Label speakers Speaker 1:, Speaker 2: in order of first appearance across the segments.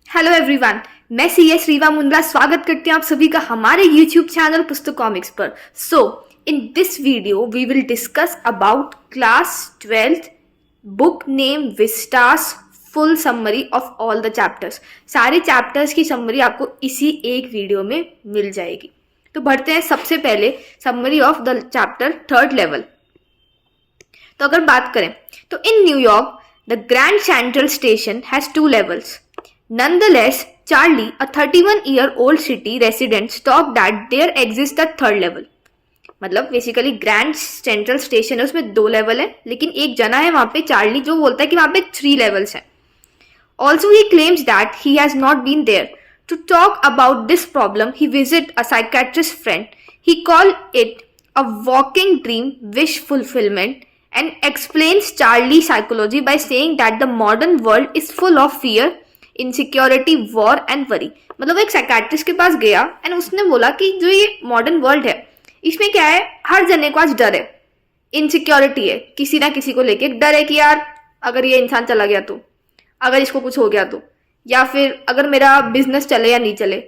Speaker 1: Hello everyone, मैं CS Rewa Mundra स्वागत करती हूँ आप सभी का हमारे यूट्यूब चैनल पुस्तक कॉमिक्स पर। In this video we will discuss about class 12th book name Vistas full summary of all the chapters. सारे चैप्टर्स की समरी आपको इसी एक वीडियो में मिल जाएगी। तो बढ़ते हैं सबसे पहले summary of the chapter third level. तो अगर बात करें तो in New York the Grand Central station has 2 levels. Nonetheless, Charlie, a 31-year-old city resident, stopped that there exists a third level. मतलब बेसिकली ग्रैंड सेंट्रल स्टेशन है, उसमें 2 level है, लेकिन एक जना है वहां पे चार्ली जो बोलता है कि वहां पे 3 levels हैं. Also, he claims that he has not been there. To talk about this problem, he visited a psychiatrist friend. He called it a walking dream wish fulfillment and explains Charlie's psychology by saying that the modern world is full of fear, insecurity, war and worry. मतलब वो एक psychiatrist के पास गया and उसने बोला कि जो ये मॉडर्न वर्ल्ड है इसमें क्या है, हर जने को आज डर है, इनसिक्योरिटी है, किसी ना किसी को लेके डर है कि यार अगर ये इंसान चला गया तो, अगर इसको कुछ हो गया तो, या फिर अगर मेरा बिजनेस चले या नहीं चले,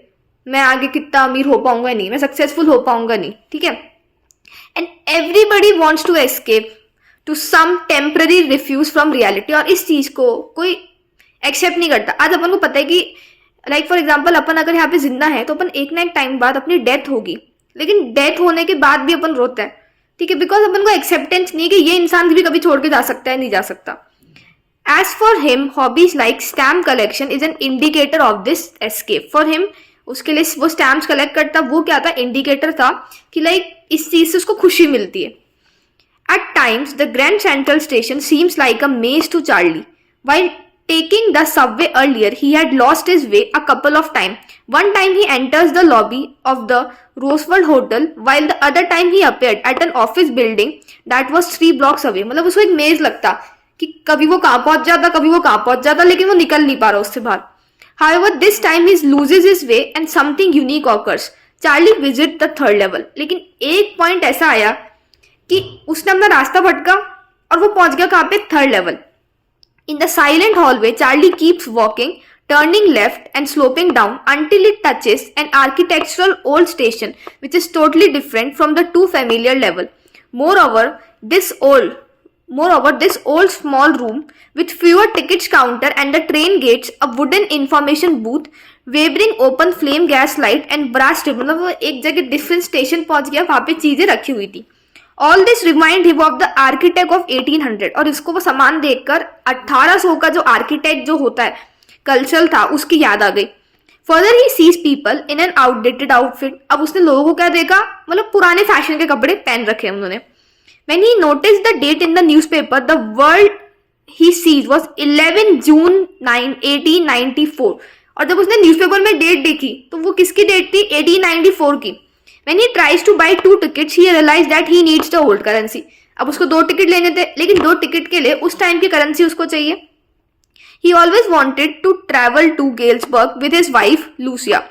Speaker 1: मैं आगे कितना अमीर हो पाऊंगा नहीं, मैं सक्सेसफुल हो पाऊंगा नहीं, ठीक है। And everybody wants to escape to some temporary refuge from reality. और इस चीज को कोई एक्सेप्ट नहीं करता। आज अपन को पता है कि लाइक फॉर एग्जाम्पल अपन अगर यहाँ पे जिंदा है तो अपन एक ना एक टाइम बाद अपनी डेथ होगी, लेकिन डेथ होने के बाद भी अपन रोते हैं, ठीक है, बिकॉज अपन को एक्सेप्टेंस नहीं है कि ये इंसान भी कभी छोड़ के जा सकता है, नहीं जा सकता। As for him hobbies like stamp collection is an indicator of this escape. For him, उसके लिए वो स्टैम्प्स कलेक्ट करता, वो क्या था, इंडिकेटर था कि लाइक इस चीज से उसको खुशी मिलती है। At times the Grand Central Station seems like a maze to Charlie. While taking the subway earlier, he had lost his way a couple of times. One time he enters the lobby of the Roosevelt Hotel, while the other time he appeared at an office building that was 3 blocks away. मतलब उसको एक मेज लगता कि कभी वो कहाँ पहुंच जाता, कभी वो कहाँ पहुंच जाता, लेकिन वो निकल नहीं पा रहा उससे बाहर। However, this time he loses his way and something unique occurs. Charlie visits the third level. लेकिन एक पॉइंट ऐसा आया कि उसने अपना रास्ता भटका और वो पहुंच गया कहाँ पे, third level. In the silent hallway, Charlie keeps walking, turning left and sloping down until it touches an architectural old station, which is totally different from the 2 familiar level. Moreover, this old small room with fewer tickets counter and the train gates, a wooden information booth, wavering open flame gas light and brass table, मतलब वो एक जगह different station पहुंच गया, वहां पे चीजें रखी हुई थी। All this remind him of the architect of 1800 और इसको वो सामान देखकर 1800 का जो आर्किटेक्ट जो होता है कल्चर था उसकी याद आ गई। Further he sees people in an outdated outfit। अब उसने लोगों को क्या देखा, मतलब पुराने फैशन के कपड़े पहन रखे उन्होंने। When he noticed the date in the newspaper, the world he sees was 11 June 1894। और जब उसने न्यूज़पेपर में डेट देखी तो वो किसकी डेट थी, 1894 की। When he tries to buy 2 tickets, he realizes that he needs the old currency। अब उसको 2 टिकट लेने थे, लेकिन 2 टिकट के लिए उस टाइम की करेंसी उसको चाहिए। He always wanted to travel to Galesburg with his wife Lucia.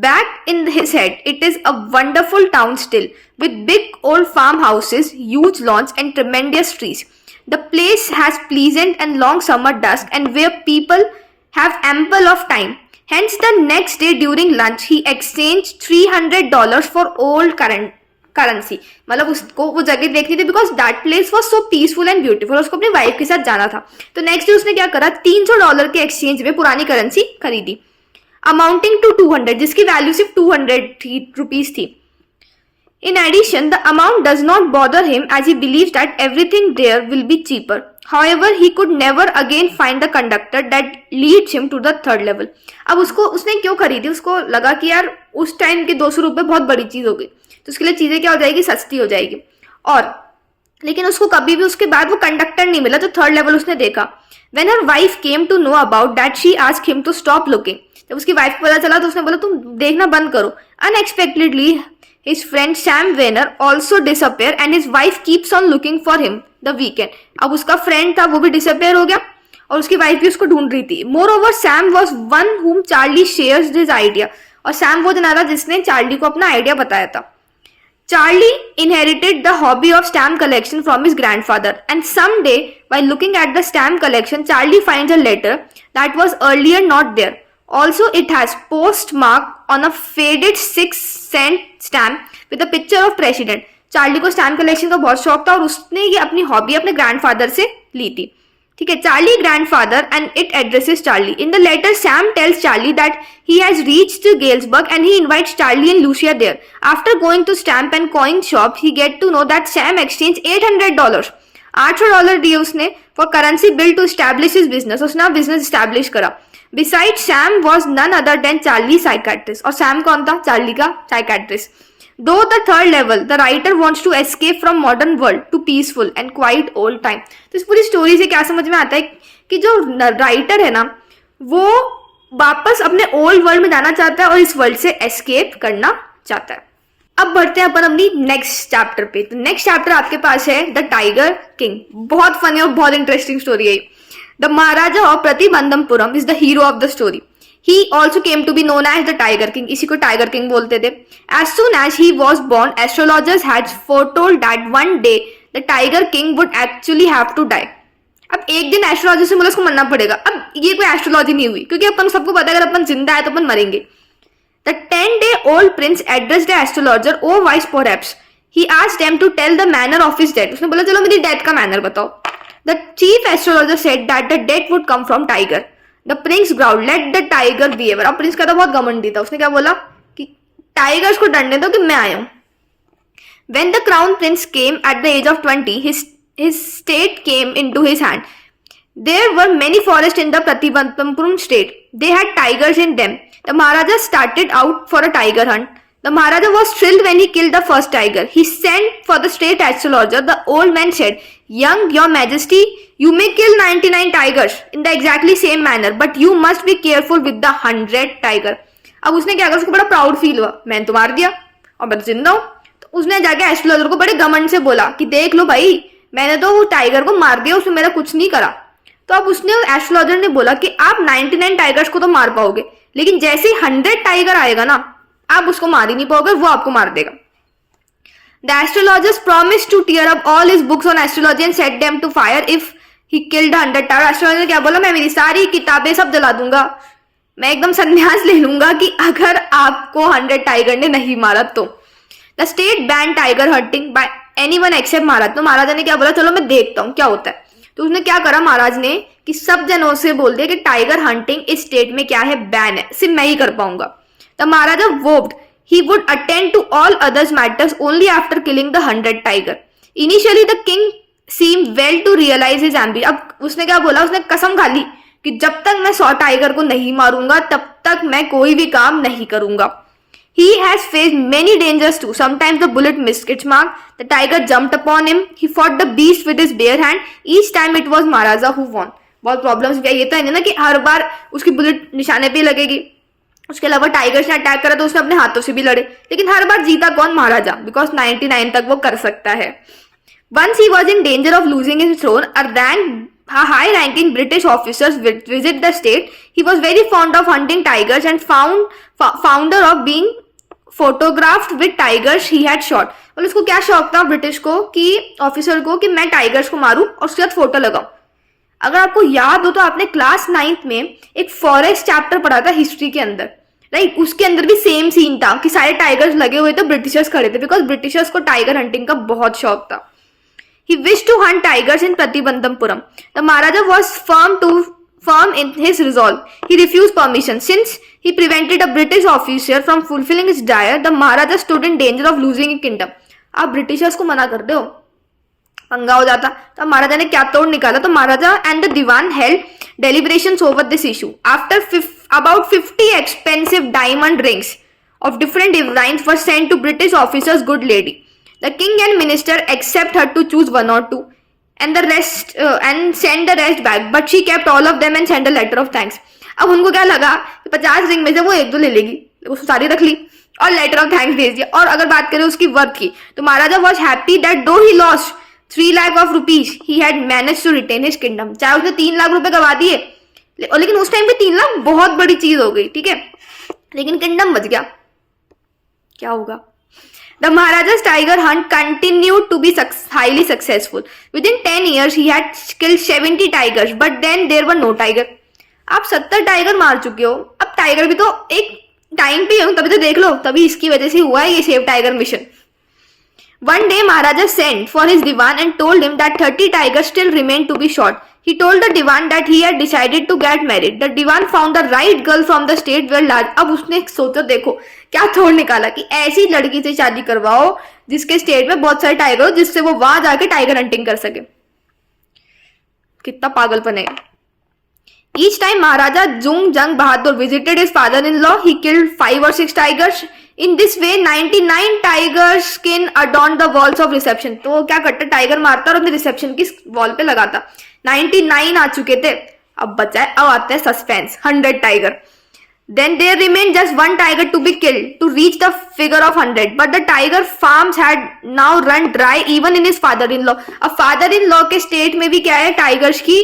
Speaker 1: Back in his head, it is a wonderful town still, with big old farmhouses, huge lawns, and tremendous trees. The place has pleasant and long summer dusk, and where people have ample of time. Hence, the next day during lunch, he exchanged $300 for old currency. मतलब उसको वो जगह देखनी थी because that place was so peaceful and beautiful। उसको अपनी wife के साथ जाना था, तो नेक्स्ट डे उसने क्या करा, $300 के एक्सचेंज में पुरानी करेंसी खरीदी, अमाउंटिंग टू 200, जिसकी वैल्यू सिर्फ 200 रुपीज थी। In addition, the amount does not bother him as he believes that everything there will be cheaper. However, he could never again find the conductor that leads him to the third level. अब उसने क्यों खरीदी, उसको लगा कि यार उस time के 200 रुपये बहुत बड़ी चीज हो गई, तो उसके लिए चीजें क्या हो जाएगी, सस्ती हो जाएगी। और लेकिन उसको कभी भी उसके बाद वो कंडक्टर नहीं मिला, तो थर्ड लेवल उसने देखा। When her wife came to know about that, she asked him to stop looking। जब उसकी वाइफ को पता चला तो उसने बोला तुम देखना बंद करो। Unexpectedly, his friend Sam Weiner also disappear and his wife keeps on looking for him the weekend। अब उसका फ्रेंड था वो भी डिसअपेयर हो गया और उसकी वाइफ भी उसको ढूंढ रही थी। Moreover, Sam was one whom Charlie shares his idea। और सैम वो जना था जिसने चार्ली को अपना आइडिया बताया था। Charlie inherited the hobby of stamp collection from his grandfather, and someday, while looking at the stamp collection, Charlie finds a letter that was earlier not there. Also, it has postmark on a faded 6 cent stamp with a picture of president. Charlie को stamp collection का बहुत शौक था और उसने ये अपनी hobby अपने ग्रैंडफादर से ली थी. ठीक है, Charlie grandfather and it addresses Charlie. In the letter Sam tells Charlie that he has reached Galesburg and he invites Charlie and Lucia there. After going to stamp and coin shop, he get to know that Sam exchanged $800. $800 दिए उसने for currency bill to establish his business. उसने business establish करा. Besides, Sam was none other than Charlie psychiatrist. और Sam कौन था? Charlie का psychiatrist. Though the third level, the writer wants to escape from modern world to peaceful and quiet old time. तो इस पूरी story से क्या समझ में आता है कि जो राइटर है ना वो वापस अपने ओल्ड वर्ल्ड में जाना चाहता है और इस वर्ल्ड से एस्केप करना चाहता है. अब बढ़ते हैं अपन अपनी नेक्स्ट चैप्टर पे. तो नेक्स्ट चैप्टर आपके पास है द टाइगर किंग. बहुत फनी और बहुत इंटरेस्टिंग स्टोरी है. The Maharaja of Pratibandhapuram is the hero of the story. He also came to be known as the Tiger King. इसी को टाइगर किंग बोलते थे. As soon as he was born, astrologers had foretold that one day the Tiger King would actually have to die. अब एक दिन astrology से बोला उसको मरना पड़ेगा. अब ये कोई एस्ट्रोलॉजी नहीं हुई क्योंकि अपन सबको पता है अगर अपन जिंदा है तो अपन मरेंगे. The 10-day-old prince addressed the astrologer, "Oh wise perhaps." He asked them to tell the manner of his death. उसने बोला चलो मेरी डेथ का मैनर बताओ. The chief astrologer said that the death would come from tiger. The prince growled, "Let the tiger be ever." अब Prince का तो बहुत घमंडी था. उसने क्या बोला कि टाइगर्स को डरने दो कि मैं आया हूं. When the crown prince came at the age of 20, his state came into his hand. There were many forests in the Pratibandhapuram state. They had tigers in them. The Maharaja started out for a tiger hunt. The Maharaja was thrilled when he killed the first tiger. He sent for the state astrologer. The old man said, "Young, your majesty, you may kill 99 tigers in the exactly same manner, but you must be careful with the 100 tiger." अब उसने क्या करा, उसको बड़ा proud feel हुआ, मैंने तो मार दिया और मैं तो जिंदा हूं. तो उसने जाके एस्ट्रोलॉजर को बड़े घमंड से बोला कि देख लो भाई, मैंने तो वो टाइगर को मार दिया, उसने मेरा कुछ नहीं करा. तो अब उसने एस्ट्रोलॉजर ने बोला कि आप 99 टाइगर्स को तो मार पाओगे, लेकिन जैसे ही 100 टाइगर आएगा ना आप उसको मार ही नहीं पाओगे, वो आपको मार देगा. The astrologers promised to tear up all his books on astrology and set them to fire if he killed 100 tiger. Astrologer ने क्या बोला, मैं मेरी सारी किताबें सब जला दूंगा, मैं एकदम संन्यास ले लूंगा कि अगर आपको 100 टाइगर ने नहीं मारा तो. The state ban tiger hunting by anyone except Maharaj. तो महाराजा ने क्या बोला, चलो मैं देखता हूँ क्या होता है. तो उसने क्या करा महाराज ने कि सब जनों से बोल दिया कि टाइगर हंटिंग इस स्टेट में क्या है, बैन है, सिर्फ मैं ही कर पाऊंगा. The Maharaja vowed he would attend to all others matters only after killing the 100 tiger. Initially the king seemed well to realize his ambition. अब उसने क्या बोला, उसने कसम खा ली कि जब तक मैं 100 टाइगर को नहीं मारूंगा तब तक मैं कोई भी काम नहीं करूंगा. He has faced many dangers too. Sometimes the bullet missed its mark. The tiger jumped upon him. He fought the beast with his bare hand. Each time it was Maharaja who won. बहुत problems भी. ये तो है ना कि हर बार उसकी bullet निशाने पे लगेगी. उसके अलावा टाइगर्स ने अटैक करा तो उसने अपने हाथों से भी लड़े, लेकिन हर बार जीता कौन, महाराजा, बिकॉज 99 तक वो कर सकता है. Once he was in danger of losing his throne, a high-ranking British officers visit the state. He was very fond of hunting tigers and founder of being photographed with tigers he had shot. और उसको क्या शौक था British को कि officer को कि मैं टाइगर्स को मारूं और उसके साथ फोटो लगाऊं. अगर आपको याद हो तो आपने क्लास 9th में एक फॉरेस्ट चैप्टर पढ़ा था हिस्ट्री के अंदर, राइट. उसके अंदर भी सेम सीन था कि सारे टाइगर्स लगे हुए थे, ब्रिटिशर्स खड़े थे, बिकॉज ब्रिटिशर्स को टाइगर हंटिंग का बहुत शौक था. He wished to hunt tigers in Pratibandhapuram. The Maharaja was firm in his resolve. He refused permission. Since he prevented a British officer from fulfilling his desire, the Maharaja stood in danger of losing his kingdom. आप Britishers को मना कर दो, पंगा हो जाता. तो महाराजा ने क्या तोड़ निकाला. तो Maharaja and the Dewan held deliberations over this issue. After about 50 expensive diamond rings of different designs were sent to British officers, good lady. The king and minister accept her to choose one or two, and the rest and send the rest back. But she kept all of them and sent a letter of thanks. अब उनको क्या लगा कि 50 ring में से वो एक दो ले लेगी, उसको सारी रख ली और लेटर ऑफ थैंक्स भेज दिया. और अगर बात करें उसकी वर्थ की, तो महाराजा वॉज हैप्पी दैट दो he lost 3 lakh of rupees, he had managed to retain his kingdom. चाहे उसने 3 लाख रुपए गवा दिए, लेकिन उस टाइम पे 3 लाख बहुत बड़ी चीज हो गई, ठीक है, लेकिन किंगडम बच गया. क्या होगा. The Maharaja's tiger hunt continued to be highly successful. Within 10 years, he had killed 70 tigers, but then there were no tiger. आप 70 टाइगर मार चुके हो, अब टाइगर भी तो एक टाइम पे हूं, तभी तो देख लो, तभी इसकी वजह से हुआ है ये save tiger mission. One day Maharaja sent for his Diwan and told him that 30 tigers still remained to be shot. He told the Diwan that he had decided to get married. The Diwan found the right girl from the state where large. अब उसने सोचो देखो क्या थोड़ निकाला कि ऐसी लड़की से शादी करवाओ जिसके स्टेट में बहुत सारे टाइगर हो, जिससे वो वहां जाके टाइगर हंटिंग कर सके। कितना पागलपन है। Each time Maharaja Jung Jung Bahadur visited his father-in-law, he killed 5 or 6 tigers. In this way 99 tigers skin adorned the walls of reception. तो वो क्या करता, टाइगर मारता और अपने रिसेप्शन की वॉल पे लगाता। 99 आ चुके थे, अब बचा है, अब आते हैं suspense, 100 tiger. Then there remained just 1 tiger to be killed to reach the figure of 100. But the tiger farms had now run dry even in his father-in-law. अब father-in-law के स्टेट में भी क्या है, टाइगर्स की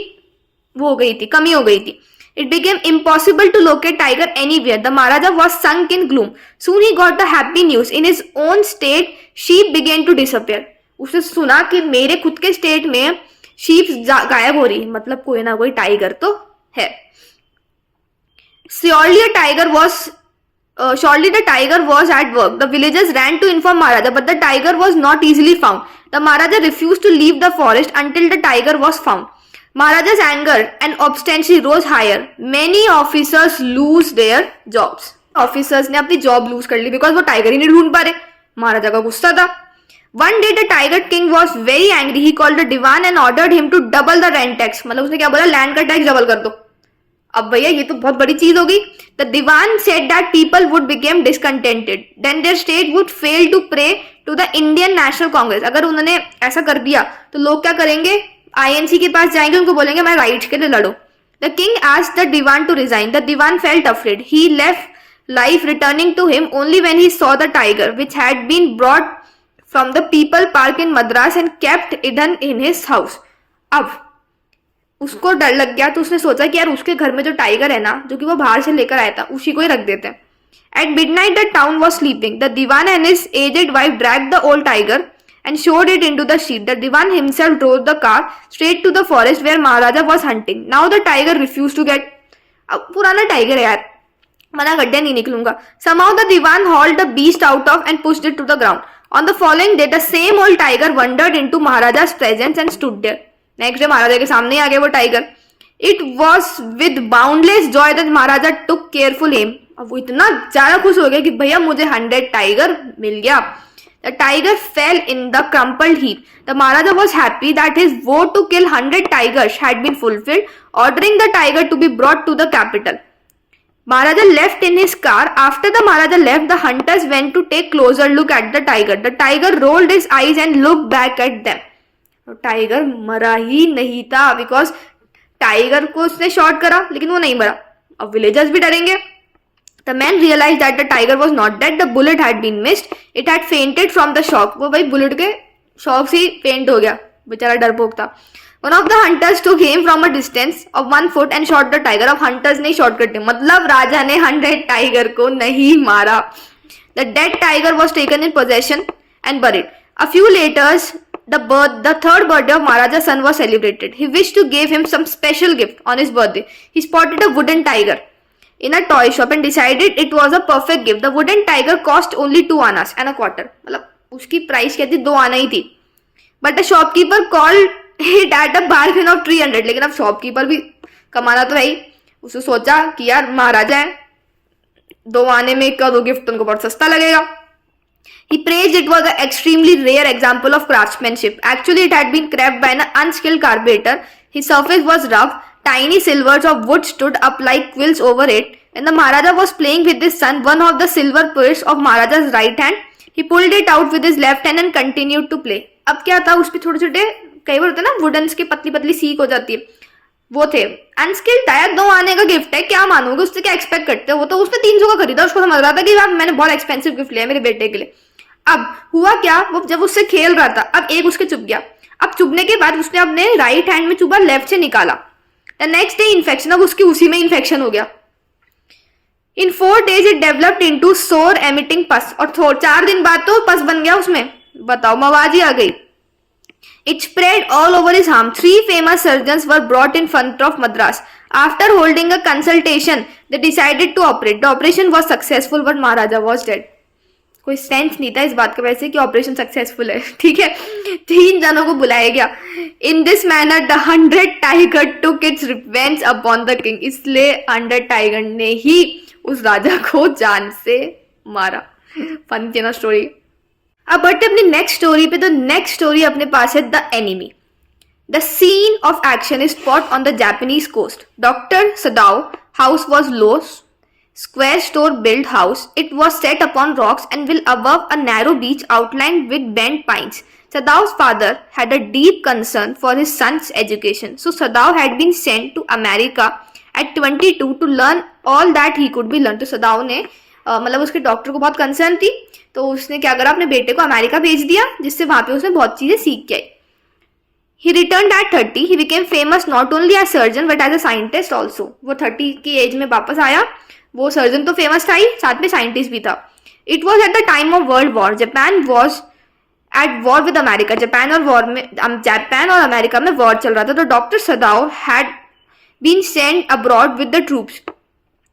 Speaker 1: वो हो गई थी, कमी हो गई थी। It became impossible to locate tiger anywhere. The Maharaja was sunk in gloom. Soon he got the happy news. In his own state, sheep began to disappear. उसने सुना कि मेरे खुद के स्टेट में sheep गायब हो रही, मतलब कोई ना कोई टाइगर तो है। Surely the tiger was at work. The villagers ran to inform Maharaja, but the tiger was not easily found. The Maharaja refused to leave the forest until the tiger was found. Maharaja's anger and obstinacy rose higher. Many officers lose their jobs. Officers ने अपनी job lose कर ली because वो tiger ही नहीं ढूंढ पा रहे। महाराजा का गुस्सा था। One day the tiger king was very angry. He called the diwan and ordered him to double the rent tax. मतलब उसने क्या बोला, लैंड का टैक्स डबल कर दो। अब भैया ये तो बहुत बड़ी चीज होगी। The diwan said that people would become discontented. Then their state would fail to pray to the Indian National Congress. अगर उन्होंने ऐसा कर दिया तो लोग क्या करेंगे, INC के पास जाएंगे, उनको बोलेंगे मैं राइट्स के लिए लड़ो। The king asked the diwan to resign. The diwan felt afraid. He left life returning to him only when he saw the tiger, which had been brought from the people park in Madras and kept hidden in his house. अब उसको डर लग गया तो उसने सोचा कि यार उसके घर में जो टाइगर है ना, जो कि वो बाहर से लेकर आया था, उसी को ही रख देते हैं। At midnight the town was sleeping. The diwan and his aged wife dragged the old tiger and showed it into the street. The diwan himself drove the car straight to the forest where Maharaja was hunting. Now the tiger refused to get. अब पुराना tiger है यार, मना कर दिया नहीं निकलूंगा। Somehow the diwan hauled the beast out of and pushed it to the ground. On the following day, the same old tiger wandered into Maharaja's presence and stood there. Next day महाराजा के सामने ही आ गया वो tiger. It was with boundless joy that Maharaja took careful aim. अब वो इतना ज्यादा खुश हो गया कि भैया मुझे 100 टाइगर मिल गया। The tiger fell in the crumpled heap. The Maharaja was happy that his vow to kill 100 tigers had been fulfilled, ordering the tiger to be brought to the capital. Maharaja left in his car. After the Maharaja left, the hunters went to take closer look at the tiger. The tiger rolled his eyes and looked back at them. Tiger मरा ही नहीं था, because tiger को उसने shot करा लेकिन वो नहीं मरा। अब विलेजर्स भी डरेंगे। The man realized that the tiger was not dead. The bullet had been missed. It had fainted from the shock. वो भाई बुलेट के शॉक से फेंट हो गया, बेचारा डरपोक था। One of the hunters took aim from a distance of 1 foot and shot the tiger. अब hunters ने शॉट करते, मतलब राजा ने 100 टाइगर को नहीं मारा। The dead tiger was taken in possession and buried. A few later, the third birthday of Maharaja's son was celebrated. He wished to give him some special gift on his birthday. He spotted a wooden tiger in a toy shop and decided it was a perfect gift. The wooden tiger cost only 2 annas and a quarter. मतलब उसकी price क्या थी, 2 आना ही थी। But the shopkeeper called it at a bargain of 300. लेकिन अब shopkeeper भी कमाना तो है ही। उसने सोचा कि यार महाराजा है, 2 आने में क्या दो गिफ्ट, उनको बहुत सस्ता लगेगा। He praised it was an extremely rare example of craftsmanship. Actually, it had been carved by an unskilled carpenter. His surface was rough. Tiny silvers of wood stood up like quills over it. When the Maharaja was playing with his son, one of the silver purse of Maharaja's right hand, he pulled it out with his left hand and continued to play. अब क्या था, उस पे छोटे छोटे कई बार होते हैं ना वुडन्स की पतली पतली सीख हो जाती है, वो थे। अनस्किल्ड टायर 2 आने का गिफ्ट है, क्या मानोगे, उससे क्या एक्सपेक्ट करते हो। वो तो उसने 300 का खरीदा, उसको समझ रहा था कि मैंने बहुत एक्सपेंसिव गिफ्ट लिया मेरे बेटे के लिए। अब हुआ क्या, वो जब उससे खेल रहा था, अब एक उसके चुभ गया। अब चुभने के बाद उसने अपने राइट हैंड में चुभा, लेफ्ट से निकाला। द नेक्स्ट डे इन्फेक्शन, अब उसकी उसी में इन्फेक्शन हो गया। इन 4 days इट डेवलप्ड इनटू सोर एमिटिंग पस, और 4 दिन बाद तो पस बन गया उसमें, बताओ मवाजी आ गई। It spread all over his arm. 3 famous surgeons were brought in front of Madras. After holding a consultation, they decided to operate. The operation was successful, but Maharaja was dead. कोई सेंस नहीं था इस बात का वैसे कि operation successful है, ठीक है। 3 जनों को बुलाया गया। In this manner the 100 tiger took its revenge upon the king. इसलिए 100 टाइगर ने ही उस राजा को जान से मारा। फन थी ना स्टोरी। अब बढ़ते अपनी नेक्स्ट स्टोरी पे। तो नेक्स्ट स्टोरी अपने पास है the enemy. The scene of action is spot on the Japanese coast. Dr. Sadao house was low, square store built house. It was set upon rocks and will above a narrow beach outlined with bent pines. Sadao's father had a deep concern for his son's education. So Sadao had been sent to America at 22 to learn all that he could be learned. तो Sadao ने मतलब उसके doctor को बहुत concern थी, तो उसने क्या करा, अपने बेटे को अमेरिका भेज दिया, जिससे वहां पे उसने बहुत चीजें सीख के आई। He returned at 30. He became famous not only as surgeon but as a scientist also. वो 30 की एज में वापस आया। वो सर्जन तो फेमस था ही, साथ में साइंटिस्ट भी था। It was at the time of World War. Japan was at war with America. Japan और अमेरिका में वॉर चल रहा था। तो doctor Sadao had been sent abroad with the troops.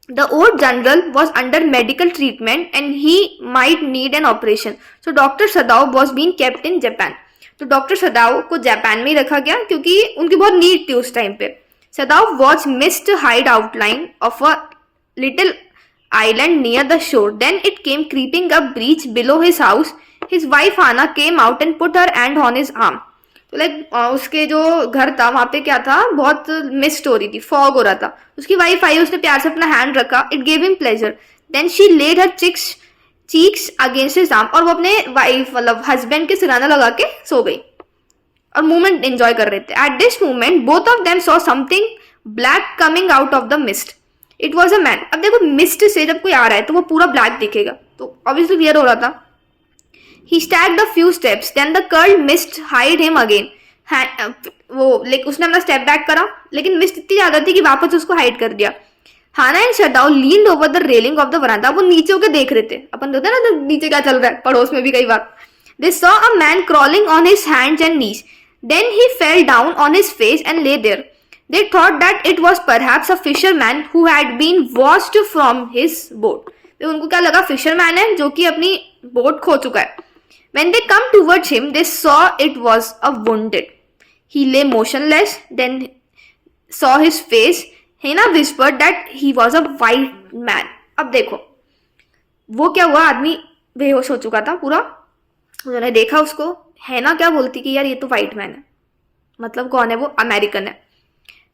Speaker 1: The old general was under medical treatment and he might need an operation. So Dr. Sadao was being kept in Japan. तो doctor सदाओ को Japan में ही रखा गया क्योंकि उनकी बहुत need थी उस टाइम पे। Sadao watch mist hide outline of a little island near the shore, then it came creeping up beach below his house. His wife Hana came out and put her hand on his arm. तो like उसके जो घर था वहां पे क्या था, बहुत मिस्ट हो रही थी, फॉग हो रहा था। उसकी वाइफ आई, उसने प्यार से अपना हैंड रखा। It gave him pleasure. Then she laid her cheeks against his arm. और वो अपने वाइफ मतलब हस्बैंड के सिराना लगा के सो गई और मूवमेंट एंजॉय कर रहे थे। At this movement both of them saw something black coming out of the mist. It was a man. अब देखो मिस्ट से जब कोई आ रहा है तो वो पूरा ब्लैक दिखेगा, तो ऑब्वियसली क्लियर हो रहा था। He stacked a few steps, then the curled mist hide him again. वो लाइक उसने अपना स्टेप बैक करा, लेकिन मिस्ट इतनी ज्यादा थी कि वापस उसको हाइड कर दिया। Hana and Sadao leaned over the railing of the veranda. वो नीचे होकर देख रहे थे, अपन होता है ना तो नीचे क्या चल रहा है, पड़ोस में भी कई बार। They saw a man crawling on his hands and knees. Then he fell down on his face and lay there. They thought that it was perhaps a fisherman who had been washed from his boat. तो उनको क्या लगा, fisherman है जो कि अपनी boat खो चुका है। When they come towards him, they saw it was a wounded. He lay motionless, then saw his face. Hena whispered that he was a white man. अब देखो वो क्या हुआ, आदमी बेहोश हो चुका था पूरा। उन्होंने देखा उसको, हेना क्या बोलती कि यार ये तो व्हाइट मैन है, मतलब कौन है वो, अमेरिकन है।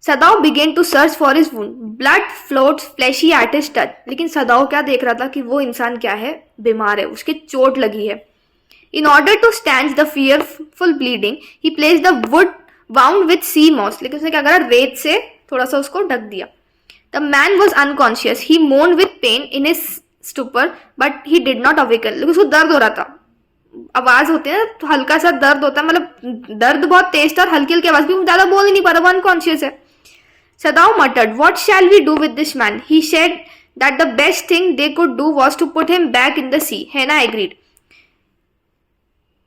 Speaker 1: Sadao began to search for his wound, blood floats flashy at his touch. लेकिन सदाओ क्या देख रहा था कि वो इंसान क्या है, बीमार है, उसके चोट लगी है। In order to stand the fearful bleeding he place the wood bound with sea moss. लेकिन उसने क्या करा, रेत से थोड़ा सा उसको ढक दिया। The man was unconscious, he moaned with pain in his stupor but he did not awaken. लेकिन उसको दर्द हो रहा था, आवाज होती है ना तो हल्का सा दर्द होता है, मतलब दर्द बहुत तेज था और हल्की हल्की आवाज भी, ज्यादा बोल ही नहीं पा रहा, वो अनकॉन्शियस है। Sadao muttered, what shall we do with this man? He said that the best thing they could do was to put him back in the sea. Hana agreed.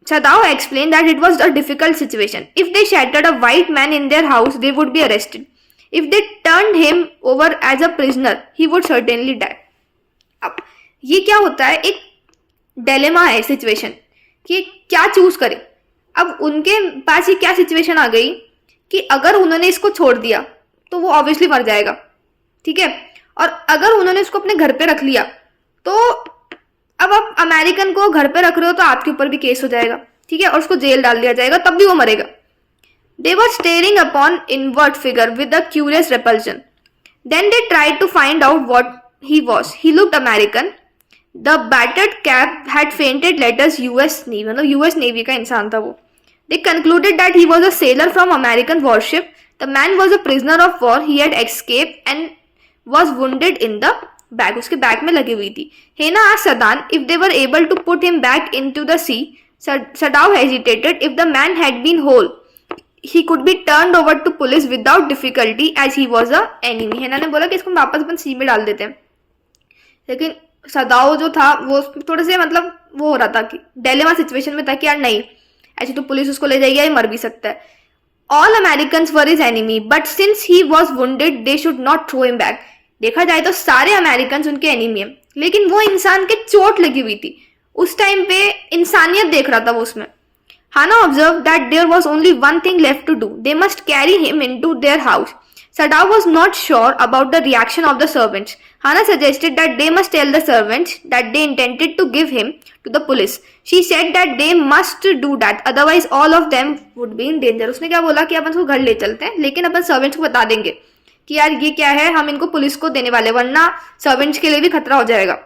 Speaker 1: Sadao explained that it was a difficult situation. If they sheltered a white man in their house, they would be arrested. If they turned him over as a prisoner, he would certainly die. अब ये क्या होता है, एक dilemma है situation कि क्या choose करें। अब उनके पास ये क्या सिचुएशन आ गई कि अगर उन्होंने इसको छोड़ दिया तो वो ऑब्वियसली मर जाएगा, ठीक है, और अगर उन्होंने इसको अपने घर पे रख लिया तो अब आप अमेरिकन को घर पे रख रहे हो तो आपके ऊपर भी केस हो जाएगा, ठीक है, और उसको जेल डाल दिया जाएगा, तब भी वो मरेगा। They were staring upon inward figure with a curious repulsion. Then they tried to find out what he was. He looked American. The battered cap had fainted letters US Navy, मतलब US Navy का इंसान था वो। They concluded that he was a sailor from American warship. The man was a prisoner of war. He had escaped and was wounded in the back. उसके back में लगी हुई थी। Hena asked Sadan if they were able to put him back into the sea. Sadao hesitated. If the man had been whole, he could be turned over to police without difficulty as he was a enemy. हेना ने बोला कि इसको वापस अपन सी में डाल देते हैं, लेकिन सदाओ जो था वो थोड़े से मतलब वो हो रहा था कि डिलेमा सिचुएशन में था कि यार नहीं, ऐसे तो पुलिस उसको ले जाएगी या मर भी सकता है। All Americans were his enemy, but since he was wounded, they should not throw him back. देखा जाए तो सारे अमेरिकन उनके एनिमी हैं, लेकिन वो इंसान के चोट लगी हुई थी. उस टाइम पे इंसानियत देख रहा था वो उसमें. Hannah observed that there was only one thing left to do. They must carry him into their house. Sadao was not sure about the reaction of the servants. Hannah suggested that they must tell the servants that they intended to give him to the police. She said that they must do that, otherwise all of them would be in danger. उसने क्या बोला कि अपन उसको घर ले चलते हैं, लेकिन अपन सर्वेंट्स को बता देंगे कि यार ये क्या है, हम इनको पुलिस को देने वाले, वरना सर्वेंट्स के लिए भी खतरा हो जाएगा.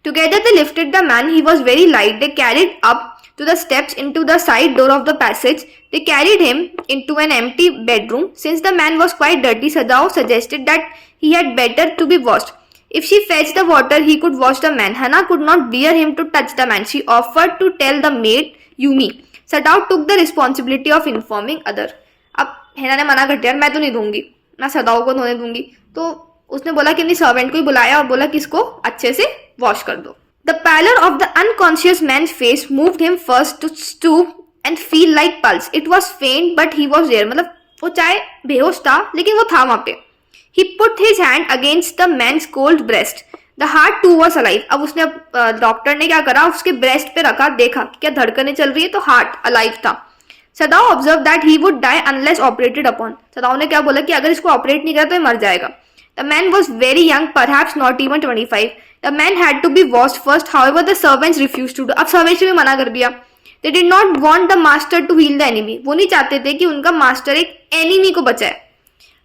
Speaker 1: Together they lifted the man. He was very light. They carried up to the steps into the side door of the passage. They carried him into an empty bedroom. Since the man was quite dirty, Sadao suggested that he had better to be washed. If she fetched the water, he could wash the man. Hannah could not bear him to touch the man. She offered to tell the maid, Yumi. Sadao took the responsibility of informing other. अब हैना ने मना कर दिया, मैं तो नहीं दूंगी, मैं सदाओ को धोने दूंगी. तो उसने बोला कि अपनी सर्वेंट को ही बुलाया और बोला कि इसको अच्छे से वॉश कर दो. The pallor of the unconscious man's face moved him first to stoop and feel like pulse. It was faint, but he was there. मतलब वो चाहे बेहोश था, लेकिन वो था वहां पे. He put his hand against the man's cold breast. The heart too was alive. अब उसने डॉक्टर ने क्या करा, उसके ब्रेस्ट पे रखा, देखा क्या धड़कनें चल रही है, तो हार्ट अलाइव था. Sadao observed that he would die unless operated upon. सदाओ ने क्या बोला कि अगर इसको ऑपरेट नहीं करा तो ये मर जाएगा. The man was very young, perhaps not even 25. The man had to be washed first. However, the servants refused to do. अब servants ने भी मना कर दिया. They did not want the master to heal the enemy. वो नहीं चाहते थे कि उनका मास्टर एक एनिमी को बचाए.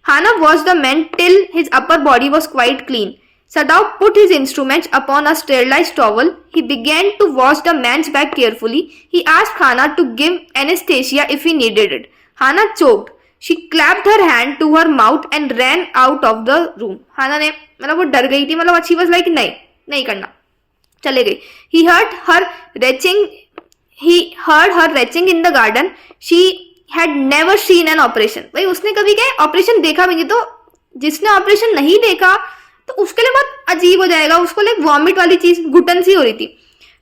Speaker 1: Hannah washed the man till his upper body was quite clean. Sadao put his instruments upon a sterilized towel. He began to wash the man's back carefully. He asked Hannah to give anesthesia if he needed it. Hannah choked. She clapped her hand to her mouth and ran out of the room. Hannah ने मतलब वो डर गई थी, मतलब she was like नहीं करना, चले गई. He heard her retching in the garden. She had never seen an operation. भाई उसने कभी क्या ऑपरेशन देखा भी नहीं, तो जिसने ऑपरेशन नहीं देखा तो उसके लिए बहुत अजीब हो जाएगा, उसको लाइक वॉमिट वाली चीज, घुटन सी हो रही थी.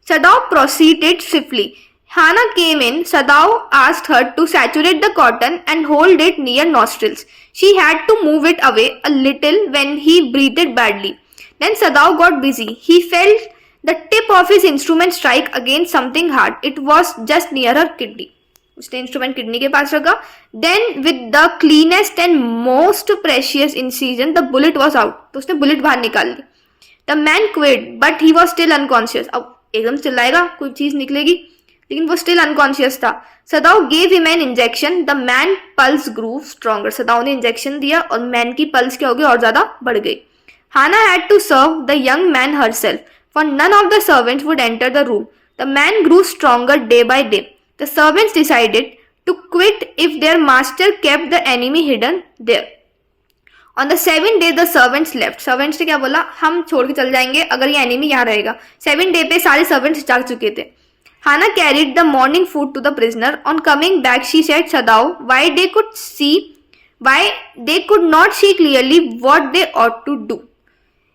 Speaker 1: Sadao proceeded swiftly. Hannah came in. Sadao asked her to saturate the cotton and hold it near nostrils. She had to move it away a little when he breathed badly. Then Sadao got busy. He felt the tip of his instrument strike against something hard. It was just near her kidney. उसने instrument kidney के पास रखा. Then with the cleanest and most precious incision, the bullet was out. तो उसने bullet बाहर निकाल ली. The man quit, but he was still unconscious. अब एकदम चिल्लाएगा, कोई चीज निकलेगी, लेकिन वो स्टिल अनकॉन्शियस था. Sadao gave him an injection. The man pulse grew stronger. Sadao ने इंजेक्शन दिया और मैन की पल्स क्या हो गई, और ज्यादा बढ़ गई. Hannah had to serve the young man herself, for none of the servants would enter the room. The man grew stronger day by day. The servants decided to quit if their master kept the enemy hidden there. On the 7th day the servants left. Servants ने क्या बोला, हम छोड़ के चल जाएंगे अगर ये एनिमी यहाँ रहेगा. 7th day पे सारे servants जाग चुके थे. Hannah carried the morning food to the prisoner. On coming back, she said Sadao why they could not see clearly what they ought to do.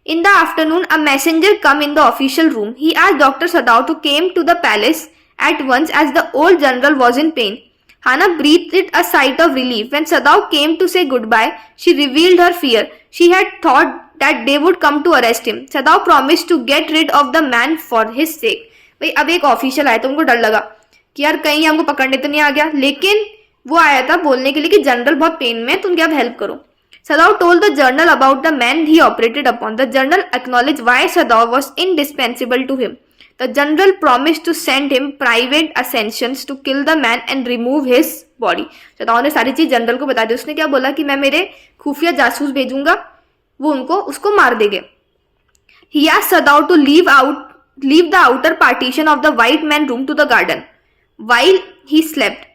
Speaker 1: In the afternoon, a messenger came in the official room. He asked Dr. Sadao to come to the palace at once as the old general was in pain. Hannah breathed a sigh of relief. When Sadao came to say goodbye, she revealed her fear. She had thought that they would come to arrest him. Sadao promised to get rid of the man for his sake. भाई अब एक official आया तो उनको डर लगा कि यार कहीं हमको पकड़ने तो नहीं आ गया, लेकिन वो आया था बोलने के लिए कि जनरल बहुत पेन में, तो उनकी आप हेल्प करो. Sadao told the general about the man he operated upon. The general acknowledged why Sadao was indispensable to him. The general promised to send him private ascensions to kill the man and remove his body. Sadao ने सारी चीज general को बता दी. उसने क्या बोला कि मैं मेरे खुफिया जासूस भेजूंगा, वो उसको मार देंगे. He asked Sadao to leave the outer partition of the white man room to the garden while he slept.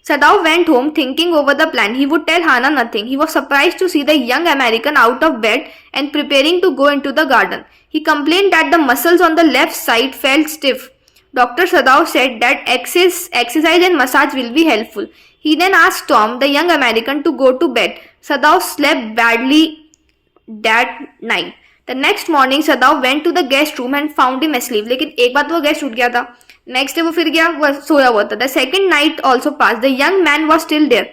Speaker 1: Sadao went home thinking over the plan. He would tell Hannah nothing. He was surprised to see the young American out of bed and preparing to go into the garden. He complained that the muscles on the left side felt stiff. Dr. Sadao said that exercise and massage will be helpful. He then asked Tom, the young American, to go to bed. Sadao slept badly that night. The next morning Sadao went to the guest room and found him asleep. लेकिन एक बार तो वो guest उठ गया था. Next day वो फिर गया, वो सोया हुआ था. The second night also passed. The young man was still there.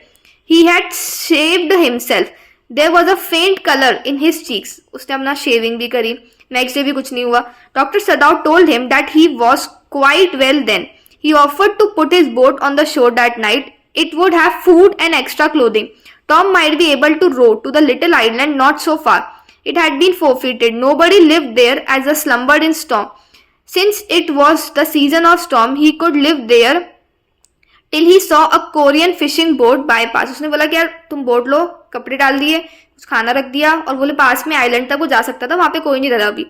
Speaker 1: He had shaved himself. There was a faint color in his cheeks. उसने अपना shaving भी करी. Next day भी कुछ नहीं हुआ. Dr. Sadao told him that he was quite well then. He offered to put his boat on the shore that night. It would have food and extra clothing. Tom might be able to row to the little island not so far. It had been forfeited. Nobody lived there as a slumbered in storm. Since it was the season of storm, he could live there till he saw a Korean fishing boat bypass. उसने बोला कि यार तुम boat लो, कपड़े डाल दिए, कुछ खाना रख दिया और बोले पास में आइलैंड तक वो जा सकता था, वहां पे कोई नहीं रहा अभी.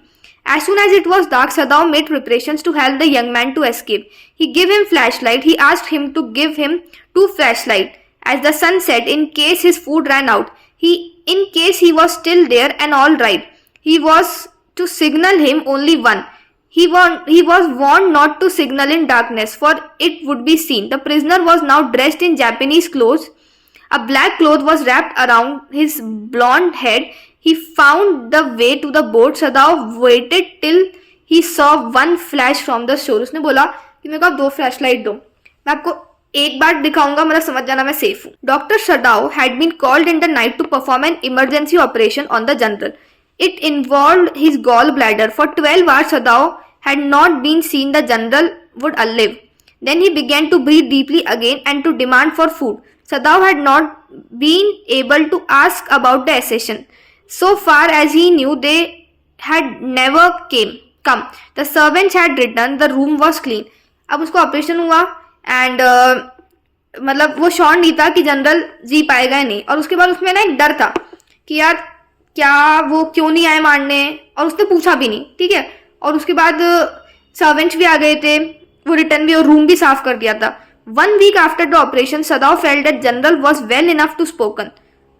Speaker 1: As soon as it was dark, Sadao made preparations to help the young man to escape. He gave him flashlight. He asked him to give him 2 flashlights as the sun set in case his food ran out. In case he was still there and all right. He was to signal him only one. He was warned not to signal in darkness, for it would be seen. The prisoner was now dressed in Japanese clothes. A black cloth was wrapped around his blonde head. He found the way to the boat. Sadao waited till he saw one flash from the shore. उसने बोला कि मेरे को आप 2 flashlight दो, मैं आपको एक बार दिखाऊंगा, मतलब समझ जाना मैं सेफ हूँ. Dr. Sadao had been called in the night to perform an emergency operation on the general. It involved his gallbladder. For 12 hours, Sadao had not been seen. The general would live. Then he began to breathe deeply again and to demand for food. Sadao had not been able to ask about the accession. So far as he knew, they had never come. The servants had returned. The room was clean. अब उसको operation हुआ and मतलब वो sure नहीं था कि general जी पाएगा या नहीं. और उसके बाद उसमें ना एक डर था कि यार क्या वो क्यों नहीं आए मारने, और उसने पूछा भी नहीं. ठीक है. और उसके बाद सर्वेंट्स भी आ गए थे, वो रिटर्न भी और रूम भी साफ कर दिया था. 1 week after the operation, Sadao felt that general was well enough to spoken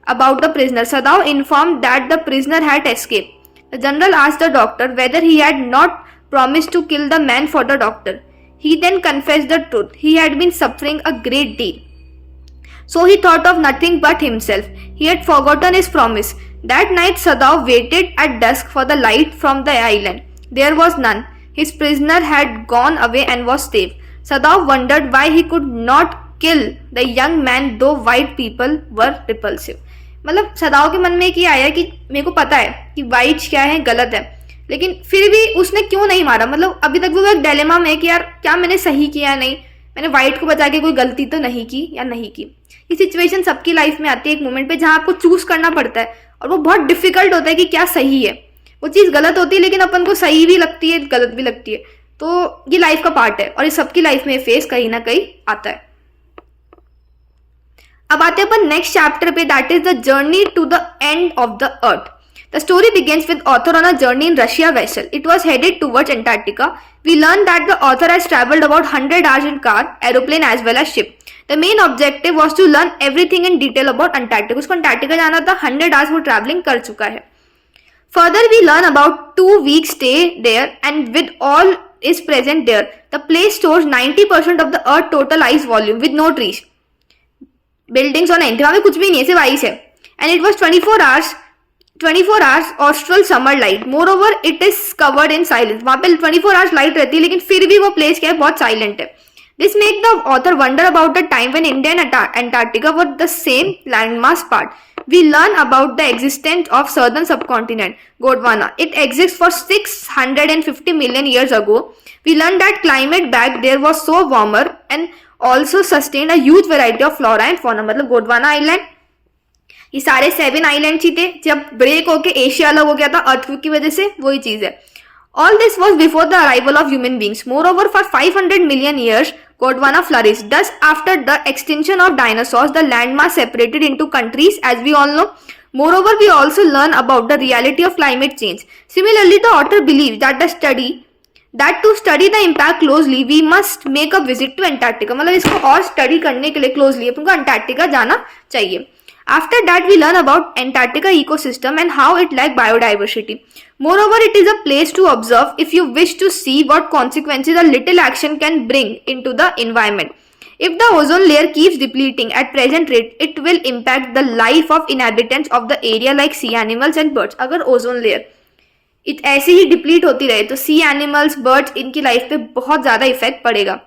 Speaker 1: about the prisoner. Sadao informed that the prisoner had escaped. The general asked the doctor whether he had not promised to kill the man for the doctor. He then confessed the truth. He had been suffering a great deal. So he thought of nothing but himself. He had forgotten his promise. That night Sadao waited at dusk for the light from the island. There was none. His prisoner had gone away and was safe. Sadao wondered why he could not kill the young man though white people were repulsive. मतलब सदाओ के मन में क्या आया कि मेरे को पता है कि वाइट क्या है, गलत है, लेकिन फिर भी उसने क्यों नहीं मारा. मतलब अभी तक वो एक डायलेमा में कि यार क्या मैंने सही किया या नहीं, मैंने वाइट को बचा के कोई गलती तो नहीं की या नहीं की. ये सिचुएशन सबकी लाइफ में आती है एक मोमेंट पे जहां आपको चूज करना पड़ता है और वो बहुत डिफिकल्ट होता है कि क्या सही है. वो चीज गलत होती है लेकिन अपन को सही भी लगती है, गलत भी लगती है. तो ये लाइफ का पार्ट है और ये सबकी लाइफ में फेस कहीं ना कहीं आता है. अब आते हैं अपन नेक्स्ट चैप्टर पे, that is the journey to the end of the earth. The story begins with author on a journey in Russia vessel. It was headed towards Antarctica. We learned that the author has traveled about 100 hours in car, aeroplane as well as ship. The main objective was to learn everything in detail about Antarctica. उसको Antarctica जाना था, 100 hours वो traveling कर चुका है. Further we learn about 2 weeks stay there and with all is present there. The place stores 90% of the earth total ice volume with no trees. Buildings और नहीं थे, वहां पे कुछ भी नहीं है, सिर्फ आइस है. And it was 24 hours austral summer light. Moreover, it is covered in silence. वहां पे 24 hours light रहती है लेकिन फिर भी वो प्लेस क्या है, बहुत साइलेंट है. This make the author wonder about the time when India and Antarctica were the same landmass part. We learn about the existence of southern subcontinent, Gondwana. It exists for 650 million years ago. We learned that climate back there was so warmer and also sustained a huge variety of flora and fauna. मतलब Gondwana island, ये सारे 7 island ही थे. जब break होके Asia अलग हो गया था अर्थक्वेक की वजह से, वही चीज है. All this was before the arrival of human beings. Moreover, for 500 million years, Gondwana flourished. Thus, after the extinction of dinosaurs, the landmass separated into countries, as we all know. Moreover, we also learn about the reality of climate change. Similarly, the author believes that to study the impact closely, we must make a visit to Antarctica. मतलब इसको और study करने के लिए closely अपन को Antarctica जाना चाहिए. After that, we learn about Antarctica ecosystem and how it lacks biodiversity. Moreover, it is a place to observe if you wish to see what consequences a little action can bring into the environment. If the ozone layer keeps depleting at present rate, it will impact the life of inhabitants of the area like sea animals and birds. अगर ozone layer ऐसे ही deplete होती रहे तो सी animals, birds, इनकी life पे बहुत ज्यादा effect पड़ेगा.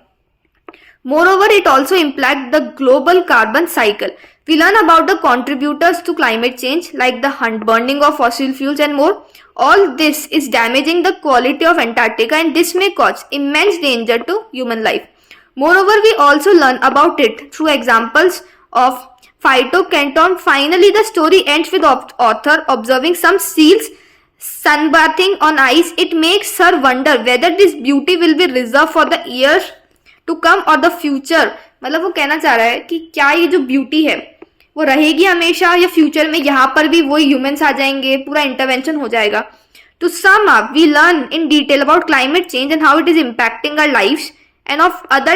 Speaker 1: Moreover, it also impacts the global carbon cycle. We learn about the contributors to climate change like the burning of fossil fuels and more. All this is damaging the quality of Antarctica and this may cause immense danger to human life. Moreover, we also learn about it through examples of phytoplankton. Finally, the story ends with author observing some seals sunbathing on ice. It makes her wonder whether this beauty will be reserved for the years to come or the future. मतलब वो कहना चाह रहा है कि क्या ये जो ब्यूटी है वो रहेगी हमेशा या फ्यूचर में यहाँ पर भी वही ह्यूमंस आ जाएंगे, पूरा इंटरवेंशन हो जाएगा. To sum up, we learn in detail about climate change and how it is impacting our lives and of other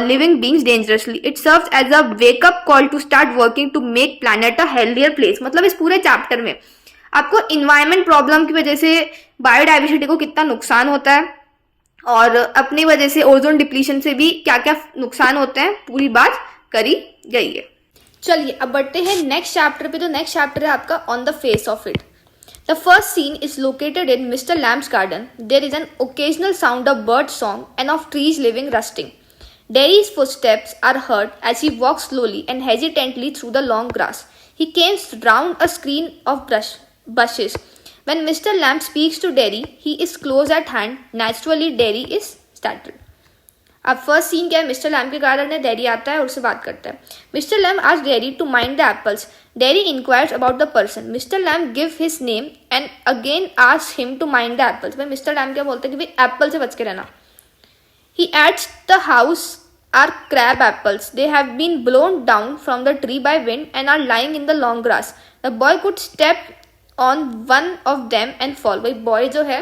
Speaker 1: living beings dangerously. It serves as a wake-up call to start working to make planet a healthier place. मतलब इस पूरे chapter में आपको environment problem की वजह से biodiversity को कितना नुकसान होता है और अपनी वजह से ओजोन डिप्लीशन से भी क्या क्या नुकसान होते हैं पूरी बात करी गई है. चलिए अब बढ़ते हैं नेक्स्ट चैप्टर पे. तो नेक्स्ट चैप्टर है आपका on the face of it. The first scene is located in Mr Lamb's garden. There is an occasional sound of bird song and of trees living rustling. Derry's footsteps are heard as he walks slowly and hesitantly through the long grass. He comes round a screen of bushes. When Mr. Lamb speaks to Derry, he is close at hand. Naturally, Derry is startled. अब first scene क्या है, Mr Lamb के garden है, Derry आता है और उससे बात करता है. Mr Lamb asks Derry to mind the apples. Derry inquires about the person. Mr Lamb give his name and again asks him to mind the apples. भाई मिस्टर लैम्ब क्या बोलते हैं कि भाई एप्पल से बच के रहना. He adds the house are crab apples. They have been blown down from the tree by wind and are lying in the long grass. The boy could step on one of them and fall. भाई boy जो है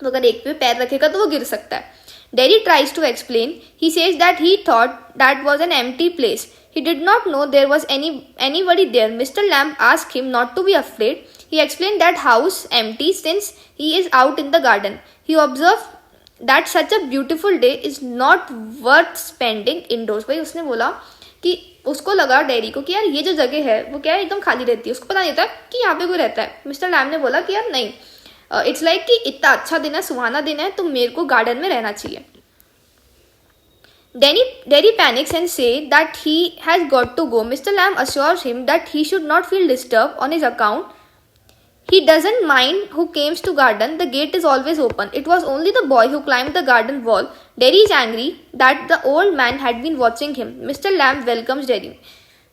Speaker 1: वो अगर एक पे पैर रखेगा तो वो गिर सकता है. Derry tries to explain. He says that he thought that was an empty place. He did not know there was anybody there. Mr. Lamb asked him not to be afraid. He explained that house empty since he is out in the garden. He observed that such a beautiful day is not worth spending indoors. भाई उसने बोला कि उसको लगा dairy को कि यार ये जो जगह है वो क्या है एकदम खाली रहती है, उसको पता नहीं था कि यहाँ पे कोई रहता है. मिस्टर लैम ने बोला कि यार नहीं, इट्स लाइक कि इतना अच्छा दिन है, सुहाना दिन है, तो मेरे को गार्डन में रहना चाहिए. Derry panics and say that he has got to go. Mr. Lamb assures him that he should not feel disturbed on his account. He doesn't mind who comes to garden. The gate is always open. It was only the boy who climbed the garden wall. Derry is angry that the old man had been watching him. Mr. Lamb welcomes Derry.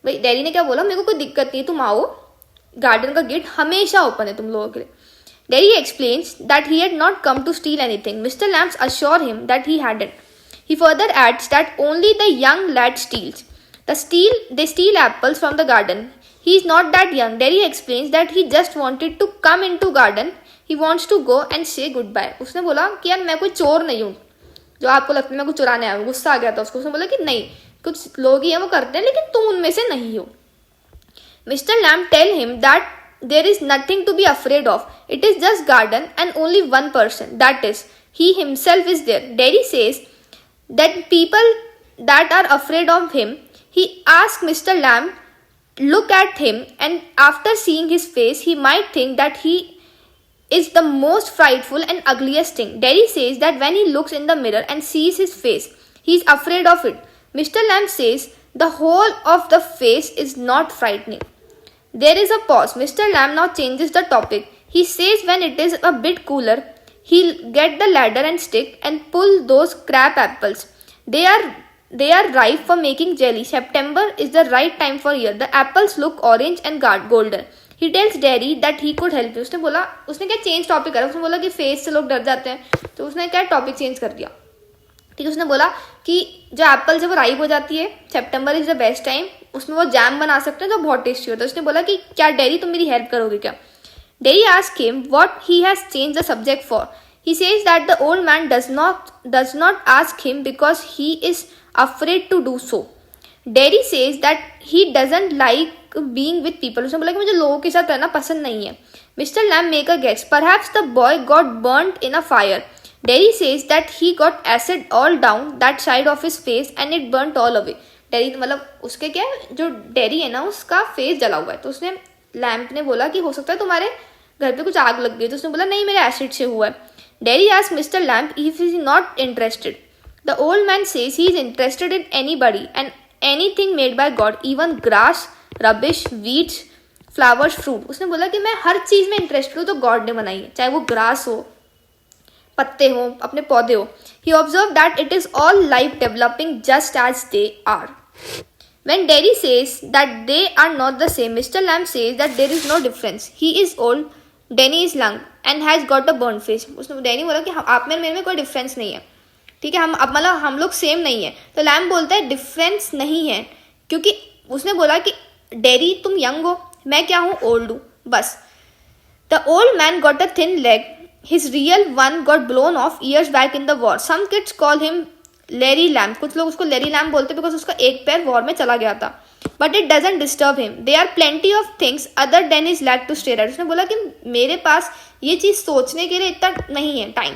Speaker 1: भाई dairy ने क्या बोला, मेरे को कोई दिक्कत नहीं, तुम आओ, गार्डन का गेट हमेशा ओपन है तुम लोगों के लिए. Derry explains that he had not come to steal anything. Mr. Lamb assures him that he hadn't. He further adds that only the young lad steals. They steal apples from the garden. He is not that young. Derry explains that he just wanted to come into garden. He wants to go and say goodbye. उसने बोला कि यार मैं कोई चोर नहीं हूँ जो आपको लगता है मैं कुछ चुराने आया हूँ. गुस्सा आ गया था उसको. उसने बोला कि नहीं, कुछ लोग ही हैं वो करते हैं लेकिन तुम उनमें से नहीं हो. Mr. Lamb tell him that there is nothing to be afraid of. It is just garden and only one person. That is, he himself is there. Derry says that people that are afraid of him. He asks Mr. Lamb look at him and after seeing his face he might think that he is the most frightful and ugliest thing. Derry says that when he looks in the mirror and sees his face, he is afraid of it. Mr. Lamb says the whole of the face is not frightening. There is a pause. Mr. Lamb now changes the topic. He says when it is a bit cooler, he'll get the ladder and stick and pull those crab apples. They are ripe for making jelly. September is the right time for year. The apples look orange and golden. He tells Derry that he could help you. उसने क्या change topic करा. उसने बोला कि face से लोग डर जाते हैं तो उसने क्या टॉपिक चेंज कर दिया. ठीक है, उसने बोला कि जो एप्पल जब वो राइप हो जाती है, सितंबर इज द बेस्ट टाइम, उसमें वो जैम बना सकते हैं जो बहुत टेस्टी होता है. उसने बोला कि क्या डेरी तुम मेरी हेल्प करोगे क्या. Derry asks him what he has changed the subject for. He says that the old man does not ask him because he is afraid to do so. Derry says that he doesn't like being with people. उसने बोला कि मुझे लोगों के साथ रहना पसंद नहीं है. Mr. Lamb make a guess. Perhaps the boy got burnt in a fire. Derry says that he got acid all down that side of his face and it burnt all away. Derry मतलब उसके क्या जो dairy है ना उसका face जला हुआ है. तो उसने लैम्प ने बोला कि हो सकता है तुम्हारे घर पे कुछ आग लग गई. तो उसने बोला नहीं मेरे एसिड से हुआ है. Derry asks Mr. Lamb if he is not interested. The old man says he is interested in anybody and anything made by God, even grass, rubbish, weeds, flowers, fruit. उसने बोला कि मैं हर चीज़ में इंटरेस्टेड हूँ तो गॉड ने बनाई है, चाहे वो ग्रास हो, पत्ते हो, अपने पौधे हो। He observe that it is all life developing just as they are. When Derry says that they are not the same, Mr. Lamb says that there is no difference. He is old, Danny is young and has got a burnt face. उसने Danny बोला कि आप में मेरे में कोई difference नहीं है, ठीक है, हम अब मतलब हम लोग सेम नहीं है। तो लैम बोलता है डिफरेंस नहीं है, क्योंकि उसने बोला कि डेरी तुम यंग हो, मैं क्या हूँ, ओल्ड हूँ, बस। The old man got a thin leg, his real one got blown off years back in the war. Some kids call him Larry Lamb, कुछ लोग उसको लेरी लैम बोलते बिकॉज उसका एक पैर वॉर में चला गया था। But it doesn't disturb him, they are plenty of things other than his leg to stare at. उसने बोला कि मेरे पास ये चीज़ सोचने के लिए इतना नहीं है टाइम,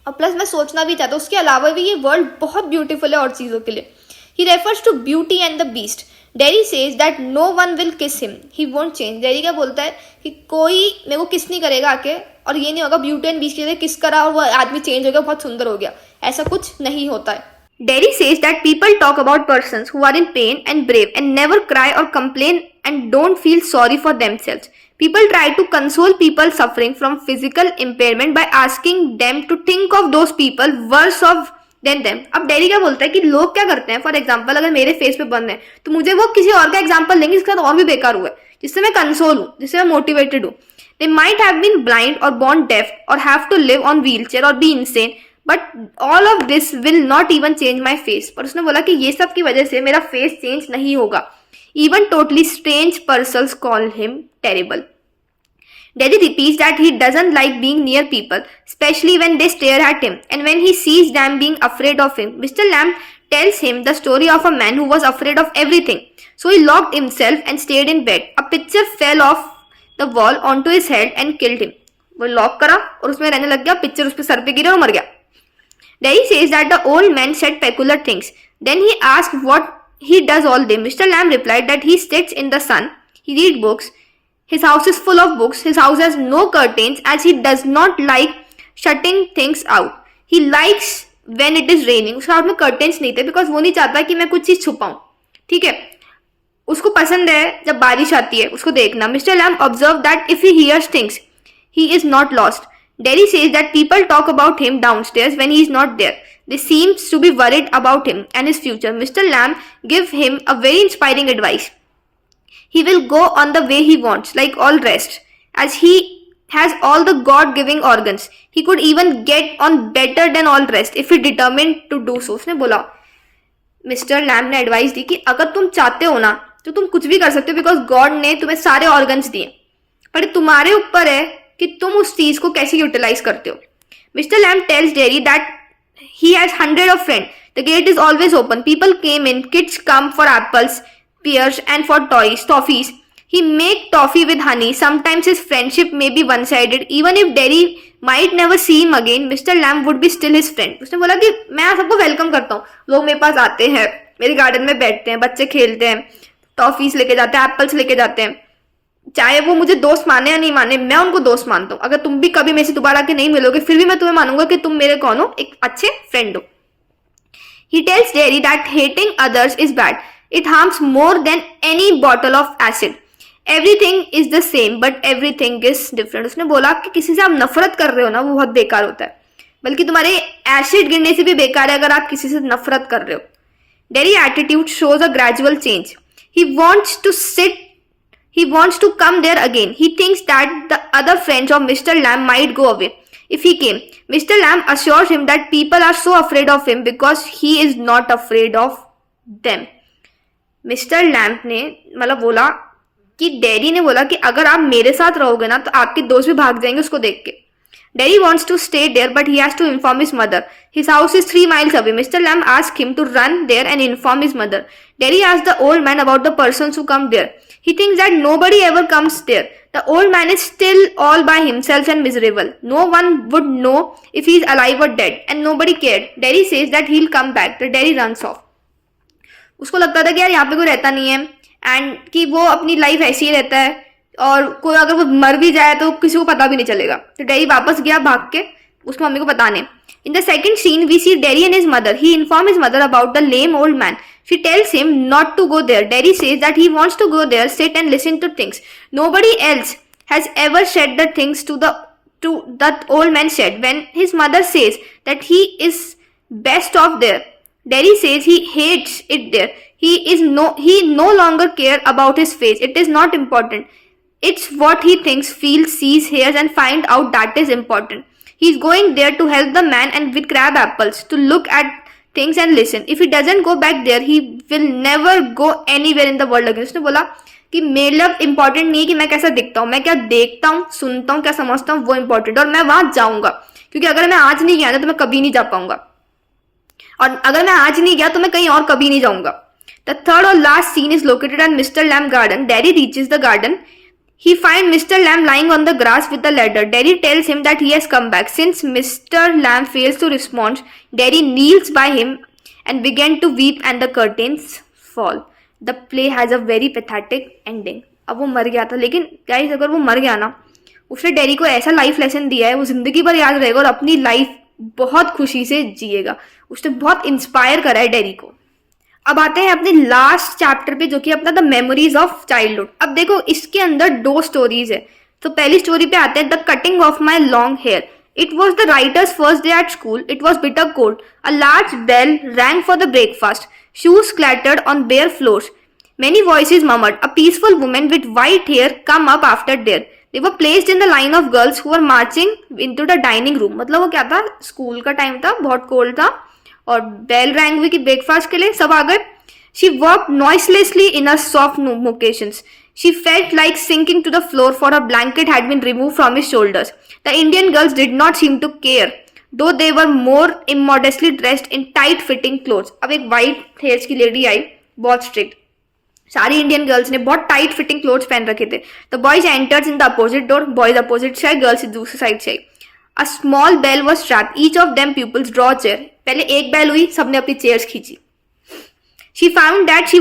Speaker 1: और प्लस मैं सोचना भी चाहता हूँ, उसके अलावा भी ये वर्ल्ड बहुत ब्यूटीफुल है और चीज़ों के लिए। He refers to Beauty and the Beast. Derry says that no one will kiss him, he won't change. Derry क्या बोलता है कि कोई मेरे को किस नहीं करेगा आके, और ये नहीं होगा ब्यूटी एंड बीस्ट के किस करा और वो आदमी चेंज हो गया, बहुत सुंदर हो गया, ऐसा कुछ नहीं होता है। Derry says that people talk about persons who are in pain and brave and never cry or complain and don't feel sorry for themselves. People try to console people suffering from physical impairment by asking them to think of those people worse off than them. अब dairy क्या बोलता है कि लोग क्या करते हैं, for example अगर मेरे फेस पे बंद है तो मुझे वो किसी और का एग्जाम्पल देंगे जिसके साथ और भी बेकार हुआ है, जिससे मैं कंसोल हूँ, जिससे मैं मोटिवेटेड हूँ। They might have been blind or born deaf or have to live on wheelchair or be insane, but all of this will not even change my face. पर उसने बोला कि ये सब की वजह से मेरा फेस चेंज नहीं होगा। Even totally strange persons call him terrible. Derry repeats that he doesn't like being near people, especially when they stare at him and when he sees them being afraid of him. Mr. Lamb tells him the story of a man who was afraid of everything. So he locked himself and stayed in bed. A picture fell off the wall onto his head and killed him. वो lock करा और उसमें रहने लग गया, picture उसके sir पे गिरा और मर गया। Derry says that the old man said peculiar things. Then he asked what he does all day. Mr. Lamb replied that he sits in the sun, he reads books, his house is full of books, his house has no curtains as he does not like shutting things out. He likes when it is raining. उसके हाथ में curtains नहीं थे because वो नहीं चाहता कि मैं कुछ चीज़ छुपाऊं, ठीक है, उसको पसंद है जब बारिश आती है उसको देखना। Mr. Lamb observed that if he hears things, he is not lost. Derry says that people talk about him downstairs when he is not there. They seem to be worried about him and his future. Mr. Lamb gives him a very inspiring advice. He will go on the way he wants, like all rest, as he has all the God-giving organs. He could even get on better than all rest if he determined to do so. उसने बोला, mister lamb ने advice दी कि अगर तुम चाहते हो ना तो तुम कुछ भी कर सकते हो बिकॉज गॉड ने तुम्हें सारे ऑर्गन्स दिए, पर तुम्हारे ऊपर है कि तुम उस चीज को कैसे यूटिलाइज करते हो। Mr Lamb tells Derry that he has hundreds of friends. The gate is always open. People came in. Kids come for apples, pears, and for toffees. He make toffee with honey. Sometimes his friendship may be one-sided. Even if Derry might never see him again, Mr. Lamb would be still his friend. उसने बोला कि मैं सबको welcome करता हूँ, लोग मेरे पास आते हैं, मेरे गार्डन में बैठते हैं, बच्चे खेलते हैं, टॉफीज लेके जाते हैं, एप्पल्स लेके जाते हैं, चाहे वो मुझे दोस्त माने या नहीं माने, मैं उनको दोस्त मानता हूँ। अगर तुम भी कभी मेरे से दोबारा के नहीं मिलोगे फिर भी मैं तुम्हें मानूंगा कि तुम मेरे कौन हो, एक अच्छे फ्रेंड हो। He tells Derry that hating others is bad. It harms more than any bottle of acid. Everything is the same but everything is different. उसने बोला कि किसी से आप नफरत कर रहे हो ना वो बहुत बेकार होता है, बल्कि तुम्हारे एसिड गिरने से भी बेकार है अगर आप किसी से नफरत कर रहे हो। Derry attitude shows a gradual change. He wants to come there again. He thinks that the other friends of Mr. Lamb might go away if he came. Mr. Lamb assures him that people are so afraid of him because he is not afraid of them. Mr. Lamb ने मतलब बोला कि dairy ने बोला कि अगर आप मेरे साथ रहोगे ना तो आपके दोस्त भी भाग जाएंगे उसको देख के। Derry wants to stay there but he has to inform his mother. His house is 3 miles away. Mr. Lamb asks him to run there and inform his mother. Derry asks the old man about the persons who come there. He thinks that nobody ever comes there. The old man is still all by himself and miserable. No one would know if he is alive or dead and nobody cared. Derry says that he'll come back. The Derry runs off. उसको लगता था कि यार यहाँ पे कोई रहता नहीं है एंड कि वो अपनी लाइफ ऐसी ही रहता है और कोई अगर वो मर भी जाए तो किसी को पता भी नहीं चलेगा। तो डेरी वापस गया भाग के उसकी मम्मी को बताने। In the second scene, we see Derry and his mother. He informs his mother about the lame old man. She tells him not to go there. Derry says that he wants to go there, sit and listen to things. Nobody else has ever said the things to that old man said. When his mother says that he is best off there, Derry says he hates it there. He no longer care about his face. It is not important. It's what he thinks, feels, sees, hears and find out that is important. He's going there to help the man and with crab apples, to look at things and listen. If he doesn't go back there, he will never go anywhere in the world again. उसने बोला कि मेरे लिए important नहीं है कि मैं कैसा दिखता हूँ, मैं क्या देखता हूँ, सुनता हूँ, क्या समझता हूँ, वो इम्पोर्टेंट और मैं वहां जाऊंगा, क्योंकि अगर मैं आज नहीं गया ना तो मैं कभी नहीं जा पाऊंगा, और अगर मैं आज नहीं गया तो मैं कहीं और कभी नहीं जाऊंगा. The third or last scene is located at Mr. Lamb garden. Derry reaches the garden. He finds Mr. Lamb lying on the grass with a ladder. Derry tells him that he has come back. Since Mr. Lamb fails to respond, Derry kneels by him and begins to weep and the curtains fall. The play has a very pathetic ending. अब वो मर गया था, लेकिन guys अगर वो मर गया ना, उसने डेरी को ऐसा लाइफ लेसन दिया है, वो जिंदगी भर याद रहेगा और अपनी लाइफ बहुत खुशी से जिएगा. उसने बहुत इंस्पायर करा है डेरी को. अब आते हैं अपने लास्ट चैप्टर पे, जो कि अपना द मेमोरीज ऑफ चाइल्डहुड. अब देखो इसके अंदर 2 स्टोरीज है. तो पहली स्टोरी पे आते हैं the cutting of my long hair. It was the writer's first day at school. It was bitter cold. A large bell rang for the breakfast. Shoes clattered on bare floors. Many voices murmured. A peaceful woman with white hair come up after there. They were placed in the line of girls who were marching into the dining room. मतलब वो क्या था, school का time था, बहुत cold था और bell rang हुई कि ब्रेकफास्ट के लिए सब आ गए. She walked noiselessly in her soft moccasins. She felt like sinking to the floor, for her blanket had been removed from his shoulders. The Indian girls did not seem to care, though they were more immodestly dressed in tight-fitting clothes. अब एक white hairs की lady आई, बहुत strict. सारी Indian girls ने बहुत tight fitting clothes पहन रखे थे. The boys enters in the opposite door. Boys opposite से आए, गर्ल्स दूसरी साइड से आई. A small bell was strapped. Each of them peoples draw chair. पहले एक बेल हुई, सबने अपनी चेयर्स खींची. She found that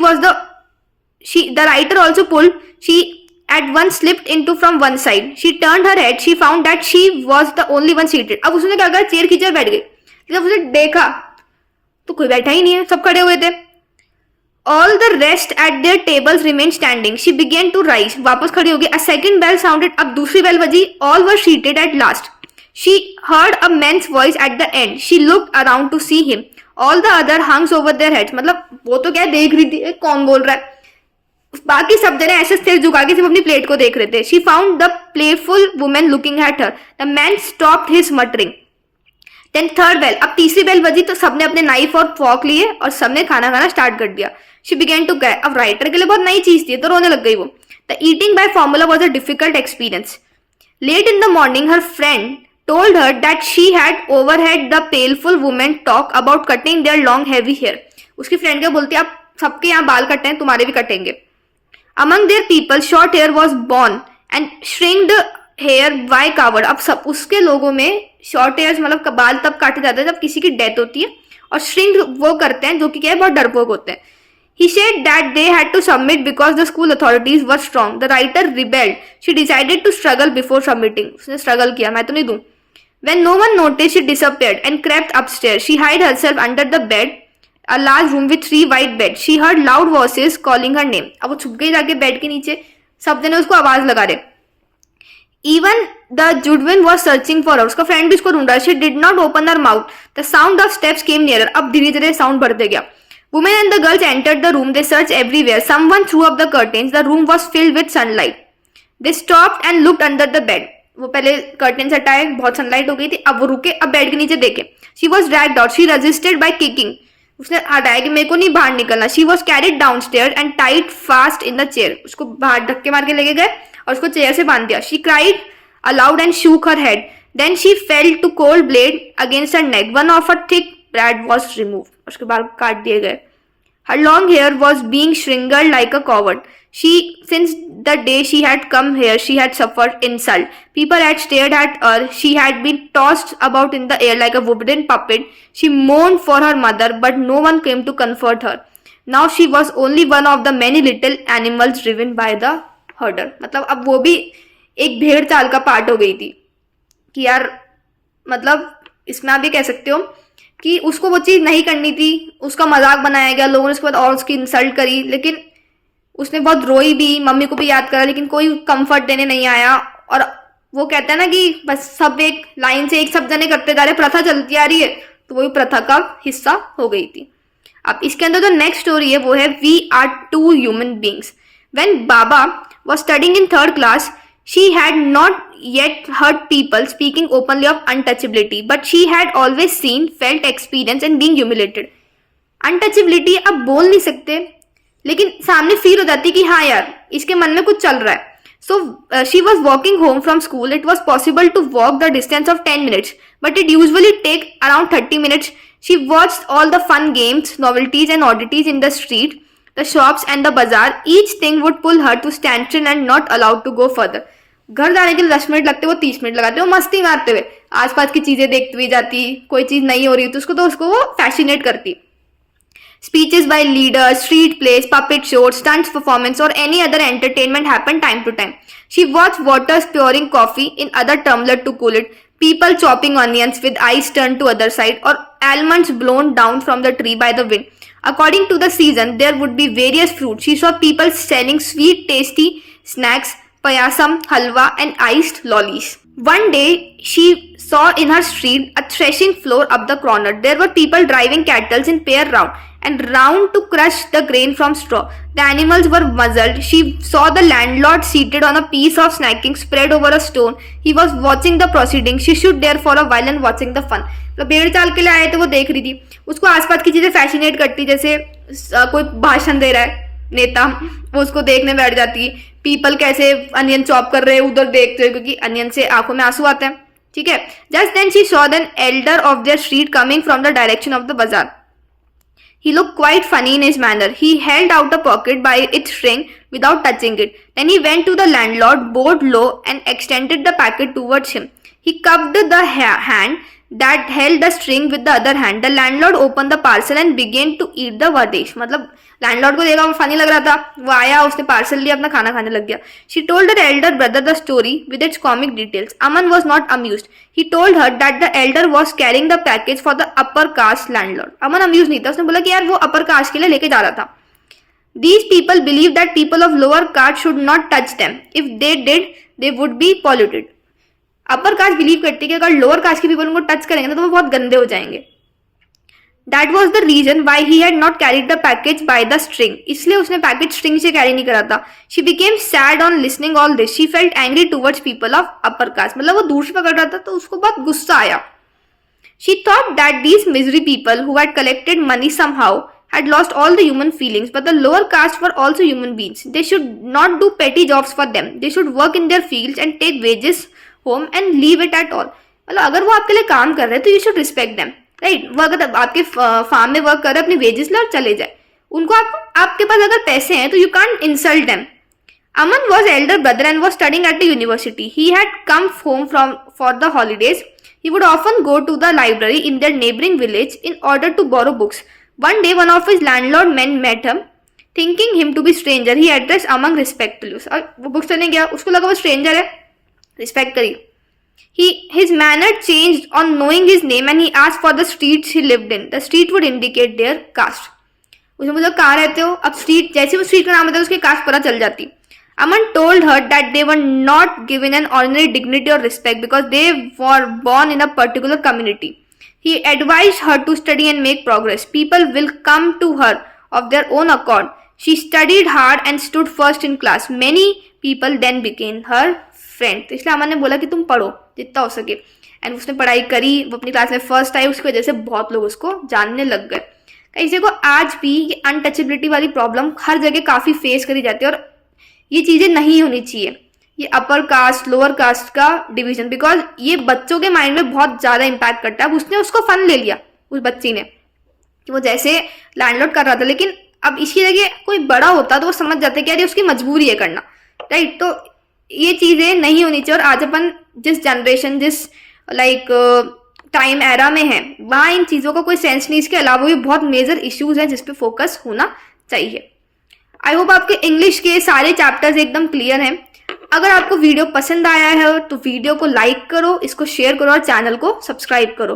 Speaker 1: the writer also pulled. She at once slipped into from one side. She turned her head. She found that she was the only one seated. अब उसने क्या करा, चेयर खींची और बैठ गई. जब उसने देखा तो कोई बैठा ही नहीं है, सब खड़े हुए थे. All the rest at their tables remained standing. She began to rise. वापस खड़ी हो गई. A second bell sounded. अब दूसरी बेल बजी. All were seated at last. She heard a man's voice at the end. She looked around to see him. All the other hung over their heads. मतलब वो तो क्या देख रही थी, कौन बोल रहा है. बाकी सब जने ऐसे सिर झुका के सिर्फ अपनी प्लेट को देख रहे थे. She found the playful woman looking at her. The man stopped his muttering. Then third bell. अब तीसरी बेल बजी तो सबने अपने नाइफ और फॉर्क लिए और सबने खाना खाना स्टार्ट कर दिया. She began to cry. अब राइटर के लिए बहुत नई चीज थी तो रोने लग गई वो. The eating by formula was a difficult experience. Late in the morning, her friend told her that she had overheard the playful woman talk about cutting their long heavy hair. उसकी फ्रेंड क्या बोलती है, आप सबके यहाँ बाल कटे हैं, तुम्हारे भी कटेंगे. Among their people, short hair was born and shrinked hair why covered. अब सब उसके लोगों में शॉर्ट हेयर मतलब बाल तब काटे जाते हैं जब किसी की डेथ होती है, और श्रिंक वो करते हैं जो कि क्या है, बहुत डरपोक होते हैं. He said that they had to submit because the school authorities were strong. The writer rebelled. She decided to struggle before submitting. उसने स्ट्रगल किया, मैं तो नहीं दूं. When no one noticed, she disappeared and crept upstairs. She hid herself under the bed, a large room with 3 white beds. She heard loud voices calling her name. अब वो छुप गई जाके बेड के नीचे, सब जने उसको आवाज लगा रहे. Even the Judwin was searching for her. उसका फ्रेंड भी उसको ढूंढ रहा है. She did not open her mouth. The sound of steps came nearer. अब धीरे धीरे साउंड बढ़ते गया. Women and the girls entered the room. They searched everywhere. Someone threw up the curtains. The room was filled with sunlight. They stopped and looked under the bed. वो पहले curtain हटाए, बहुत sunlight हो गई थी, अब वो रुके, अब बेड के नीचे देखे. She was dragged out. She resisted by kicking. उसने हटाया कि मेरे को नहीं बाहर निकलना. She was carried downstairs and tied fast in the chair. उसको बाहर धक्के मार के लेके गए और उसको चेयर से बांध दिया. She cried aloud and shook her head. Then she fell to cold blade against her neck. One of her thick braids was removed. उसके बाल काट दिए गए. Her long hair was being shriveled like a coward. Since the day she had come here, she had suffered insult. People had stared at her. She had been tossed about in the air like a wooden puppet. She mourned for her mother, but no one came to comfort her. Now she was only one of the many little animals driven by the herder. मतलब अब वो भी एक भेड़ चाल का part हो गई थी कि यार मतलब इसमें आप ये कह सकते हो कि उसको वो चीज़ नहीं करनी थी, उसका मजाक बनाया गया, लोगों ने उसके बाद और उसकी इंसल्ट करी, लेकिन उसने बहुत रोई भी, मम्मी को भी याद करा, लेकिन कोई कंफर्ट देने नहीं आया। और वो कहता है ना कि बस सब एक लाइन से एक सब जने करते जा रहे, प्रथा चलती आ रही है, तो वही प्रथा का हिस्सा हो गई थी। अब इसके अंदर जो नेक्स्ट स्टोरी है वो है we are too human beings. When Bama was studying in 3rd class, she had not yet heard people speaking openly of untouchability, but she had always seen, felt, experienced and being humiliated. Untouchability अब बोल नहीं सकते, लेकिन सामने feel हो जाती कि हाँ यार इसके मन में कुछ चल रहा है। So she was walking home from school. It was possible to walk the distance of 10 minutes, but it usually take around 30 minutes. She watched all the fun games, novelties and oddities in the street, the shops and the bazaar. Each thing would pull her to stand still and not allowed to go further. घर जाने के लिए 10 minute लगते, वो 30 minute लगाते, वो मस्ती मारते हुए आसपास की चीजें देखती हुई जाती, कोई चीज नहीं हो रही तो उसको वो फैसिनेट करती। Speeches by leaders, street plays, puppet shows, stunts performance or any other entertainment happen time to time. She watched water pouring coffee in other tumbler to cool it, people chopping onions with eyes turned to other side, or almonds blown down from the tree by the wind. According to the season, there would be various fruits. She saw people selling sweet, tasty snacks, payasam, halwa and iced lollies. One day, she saw in her street a threshing floor up the corner. There were people driving cattle in pair round and round to crush the grain from straw. The animals were muzzled. She saw the landlord seated on a piece of snacking spread over a stone. He was watching the proceedings. She stood there for a while and watching the fun. तो भेड़ चाल के लिए आए थे, वो देख रही थी, उसको आसपास की चीजें फैसिनेट करती, जैसे कोई भाषण दे रहा है नेता, वो उसको देखने बैठ जाती। पीपल कैसे अनियन चॉप कर रहे हैं उधर देखते हुए, क्योंकि अनियन से आंखों में आंसू आते हैं, ठीक है। Just then she saw an elder of their street coming from the direction of the bazaar. He looked quite funny in his manner. He held out a pocket by its string without touching it. Then he went to the landlord, bowed low and extended the packet towards him. He cupped the hand that held the string with the other hand. The landlord opened the parcel and began to eat the vardish. मतलब landlord को देखा, वो funny लग रहा था, वो आया, उसने पार्सल लिया, अपना खाना खाने लग गया. She told her elder brother the story with its comic details. Aman was not amused. He told her that the elder was carrying the package for the upper caste landlord. Aman amused नहीं था, उसने बोला कि यार वो upper caste के लिए लेके जा रहा था. These people believe that people of lower caste should not touch them. If they did, they would be polluted. Upper caste believe करती है कि अगर लोअर कास्ट के पीपल उनको टच करेंगे तो वो बहुत गंदे हो जाएंगे. That was the reason why he had not carried the package by the string. इसलिए उसने पैकेज स्ट्रिंग से कैरी नहीं करा था. She became sad on listening all this. She felt angry towards people of upper caste. मतलब वो दूर से पकड़ रहा था तो उसको बहुत गुस्सा आया. She thought that these misery people who had collected money somehow had lost all the human feelings, but the lower caste were also human beings. They should not do petty jobs for them. They should work in their fields and take wages home and leave it at all. मतलब अगर वो आपके लिए काम कर रहे हैं तो you should respect them. Right, वो अगर आपके फार्म में वर्क कर रहे अपनी वेजेस ले और चले जाए, उनको आपके पास अगर पैसे हैं तो you can't insult them. Aman was Elder brother and was studying at the university. He had come home from for the holidays. He would often go to the library in their neighboring village in order to borrow books. One day, one of his landlord men met him, thinking him to be stranger. He addressed Aman respectfully. और वो books लेने गया, उसको लगा वो stranger है, respect करी. His manner changed on knowing his name and he asked for the streets he lived in. The street would indicate their caste. उसने बोला कहाँ रहते हो. अब स्ट्रीट जैसे वो स्ट्रीट का नाम होता है उसकी कास्ट पता चल जाती. Aman told her that they were not given an ordinary dignity or respect because they were born in a particular community. He advised her to study and make progress. People will come to her of their own accord. She studied hard and stood first in class. Many people then became her friend. तो इसलिए अमन ने बोला कि तुम पढ़ो जितना हो सके. एंड उसने पढ़ाई करी, वो अपनी क्लास में फर्स्ट आई, उसकी वजह से बहुत लोग उसको जानने लग गए. किसी को आज भी ये अनटचेबिलिटी वाली प्रॉब्लम हर जगह काफी फेस करी जाती है और ये चीजें नहीं होनी चाहिए. ये अपर कास्ट लोअर कास्ट का डिवीजन, बिकॉज ये बच्चों के माइंड में बहुत ज्यादा इम्पैक्ट करता है. अब उसने उसको फन ले लिया उस बच्ची ने कि वो जैसे लैंडलॉर्ड कर रहा था, लेकिन अब इसकी जगह कोई बड़ा होता तो वो समझ जाते कि यार ये उसकी मजबूरी है करना. राइट, तो ये चीजें नहीं होनी चाहिए. और आज अपन जिस जनरेशन जिस लाइक टाइम एरा में है वहाँ इन चीजों का कोई सेंस नहीं. इसके अलावा भी बहुत मेजर इश्यूज हैं जिसपे फोकस होना चाहिए. आई होप आपके इंग्लिश के सारे चैप्टर्स एकदम क्लियर हैं. अगर आपको वीडियो पसंद आया है तो वीडियो को लाइक करो, इसको शेयर करो और चैनल को सब्सक्राइब करो.